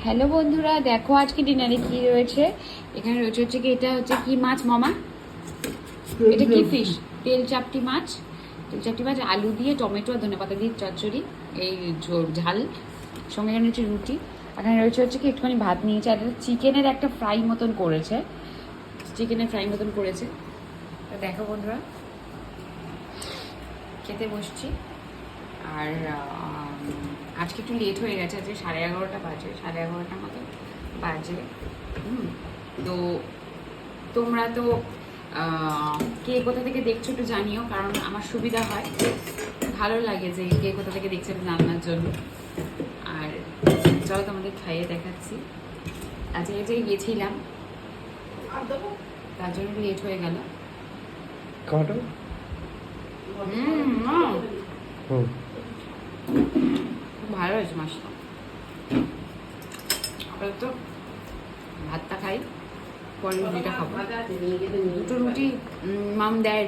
Hello বন্ধুরা, দেখো আজকে ডিনারে কি রয়েছে। এখানে রয়েছে হচ্ছে কি, এটা হচ্ছে কি মাছ মামা? এটা কি ফিশ? তেল চাপটি মাছ। তেল চাপটি মাছ আলু দিয়ে, টমেটো আর ধনেপাতা দিয়ে চচ্চড়ি, এই ঝাল। সঙ্গে এখানে হচ্ছে রুটি। এখানে রয়েছে হচ্ছে কি একটুখানি ভাত নিয়েছে, আর এটা চিকেনের একটা ফ্রাই মতন করেছে। চিকেনের ফ্রাই মতন করেছে। তো দেখো বন্ধুরা, খেতে বসছি। আর আজকে একটু লেট হয়ে গেছে, আজকে 11:30 বাজে, 11:30 মতো বাজে। তো তোমরা তো কে কোথা থেকে দেখছো একটু জানিও, কারণ আমার সুবিধা হয়, ভালো লাগে যে কে কোথা থেকে দেখছে জানার জন্য। আর চলো তোমাদের খাইয়ে দেখাচ্ছি। আজকে যে গেছিলাম তার জন্য লেট হয়ে গেল। খুব ভালো হয়েছে মাছটা। তো ভাতটা খাই, পরে রুটিটা খাবো। দুটো রুটি মাম দেয়।